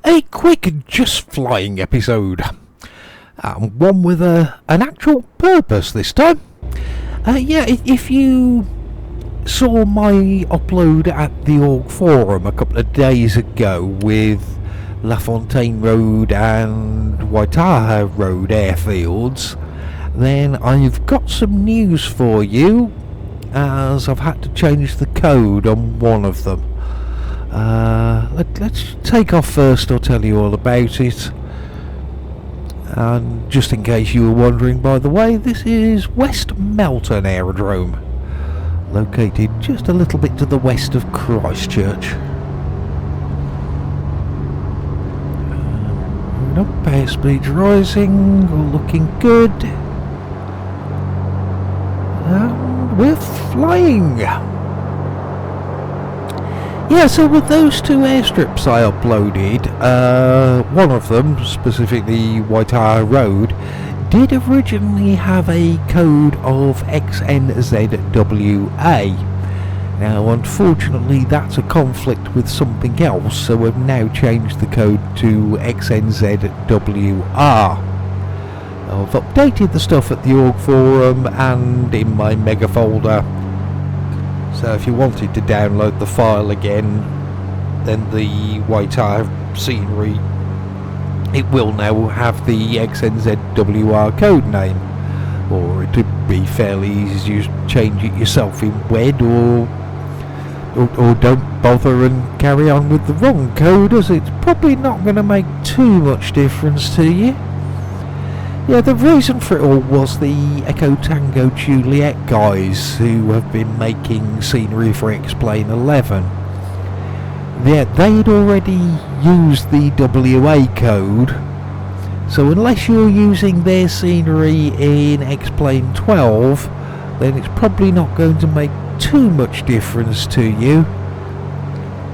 A quick Just Flying episode. One with an actual purpose this time. If you saw my upload at the Org Forum a couple of days ago with LaFontaine Road and Waitaha Road airfields, then I've got some news for you, as I've had to change the code on one of them. Let's take off first. I'll tell you all about it. And just in case you were wondering, by the way, this is West Melton Aerodrome, located just a little bit to the west of Christchurch. Power speed's rising, all looking good. And we're flying. Yeah, so with those two airstrips I uploaded, one of them, specifically Waitaha Road, did originally have a code of XNZWA. Now, unfortunately, that's a conflict with something else, so we've now changed the code to XNZWR. I've updated the stuff at the Org Forum and in my mega folder. So if you wanted to download the file again, then the Waitaha scenery, it will now have the XNZWR code name. Or it would be fairly easy to change it yourself in WED, or don't bother and carry on with the wrong code, as it's probably not going to make too much difference to you. Yeah, the reason for it all was the Echo Tango Juliet guys who have been making scenery for X-Plane 11. Yeah, they'd already used the WA code, so unless you're using their scenery in X-Plane 12, then it's probably not going to make too much difference to you.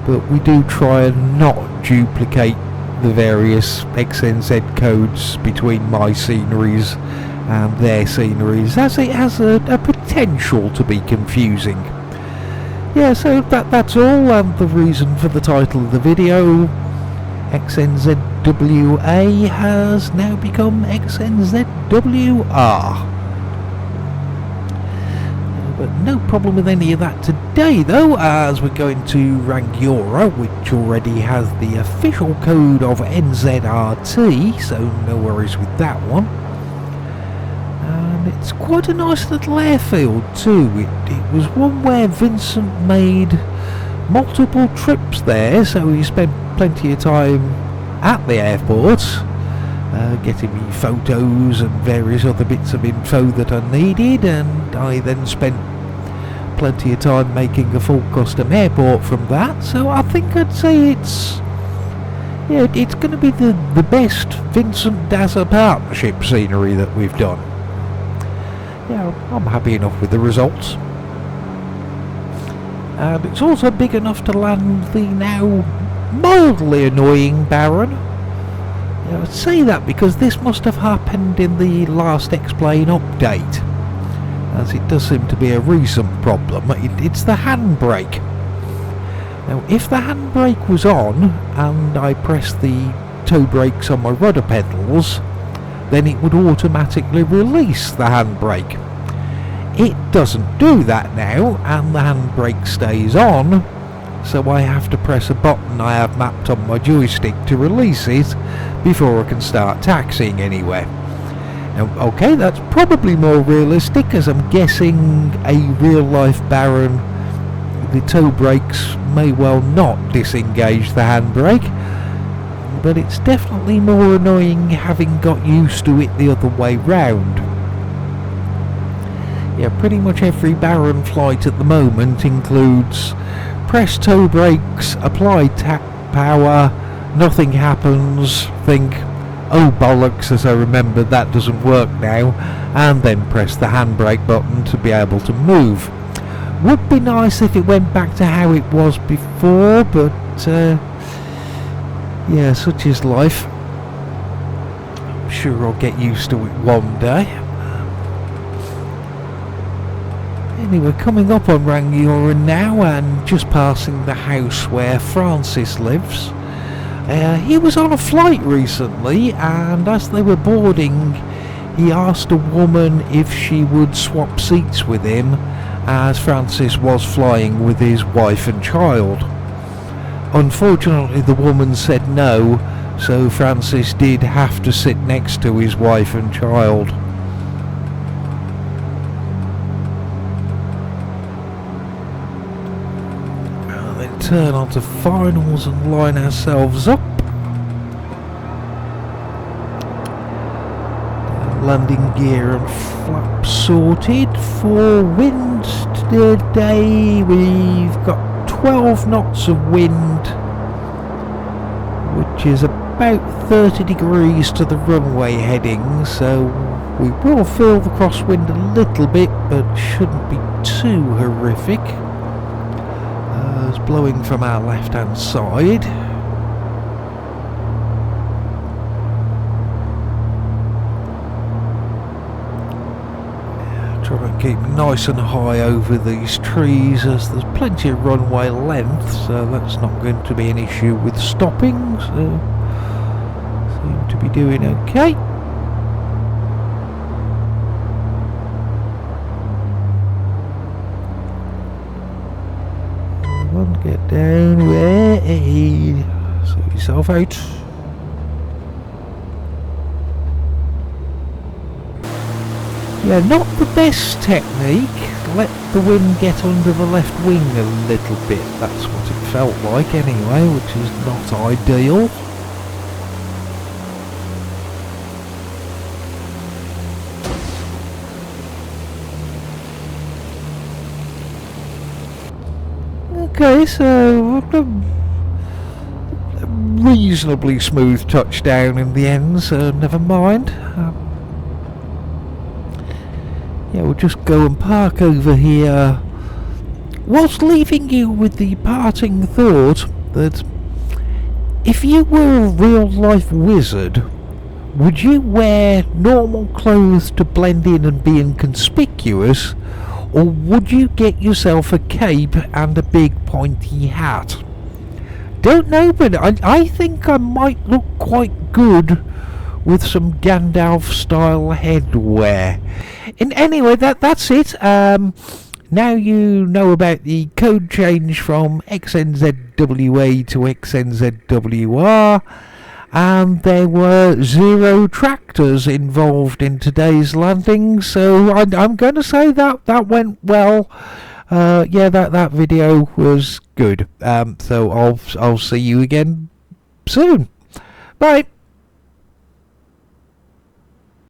But we do try and not duplicate the various XNZ codes between my sceneries and their sceneries, as it has a potential to be confusing. Yeah, so that's all, and the reason for the title of the video, XNZWA has now become XNZWR. But no problem with any of that today, though, as we're going to Rangiora, which already has the official code of NZRT, so no worries with that one. And it's quite a nice little airfield too. It was one where Vincent made multiple trips there, so he spent plenty of time at the airport, getting me photos and various other bits of info that I needed, and I then spent plenty of time making a full custom airport from that. So I think I'd say it's going to be the best Vincent Dazza partnership scenery that we've done. Yeah, I'm happy enough with the results, and it's also big enough to land the now mildly annoying Baron. I say that because this must have happened in the last X-Plane update, as it does seem to be a recent problem. It's the handbrake. Now, if the handbrake was on and I pressed the toe brakes on my rudder pedals, then it would automatically release the handbrake. It doesn't do that now, and the handbrake stays on, so I have to press a button I have mapped on my joystick to release it before I can start taxiing anywhere. Now, okay, that's probably more realistic, as I'm guessing a real-life Baron, the toe brakes may well not disengage the handbrake, but it's definitely more annoying having got used to it the other way round. Yeah, pretty much every Baron flight at the moment includes press toe brakes, apply tap power, nothing happens, think, oh bollocks, as I remember that doesn't work now, and then press the handbrake button to be able to move. Would be nice if it went back to how it was before, but yeah, such is life. I'm sure I'll get used to it one day. Anyway, coming up on Rangiora now, and just passing the house where Francis lives. He was on a flight recently, and as they were boarding, he asked a woman if she would swap seats with him, as Francis was flying with his wife and child. Unfortunately, the woman said no, so Francis did have to sit next to his wife and child. And then turn onto finals and line ourselves up. Landing gear and flaps sorted. For wind today, we've got 12 knots of wind, which is about 30 degrees to the runway heading, so we will feel the crosswind a little bit, but shouldn't be too horrific. It's blowing from our left hand side. Try and keep nice and high over these trees, as there's plenty of runway length, so that's not going to be an issue with stopping, so seem to be doing okay. Everyone get down, way, sort yourself out. Yeah, not the best technique. Let the wind get under the left wing a little bit. That's what it felt like anyway, which is not ideal. Okay, so a reasonably smooth touchdown in the end, so never mind. Yeah, we'll just go and park over here, whilst leaving you with the parting thought that if you were a real life wizard, would you wear normal clothes to blend in and be inconspicuous, or would you get yourself a cape and a big pointy hat? Don't know, but I think I might look quite good with some Gandalf style headwear. And anyway, that's it. Now you know about the code change from XNZWA to XNZWR, and there were 0 tractors involved in today's landing, so I'm going to say that went well. Yeah, that video was good. So I'll see you again soon. Bye.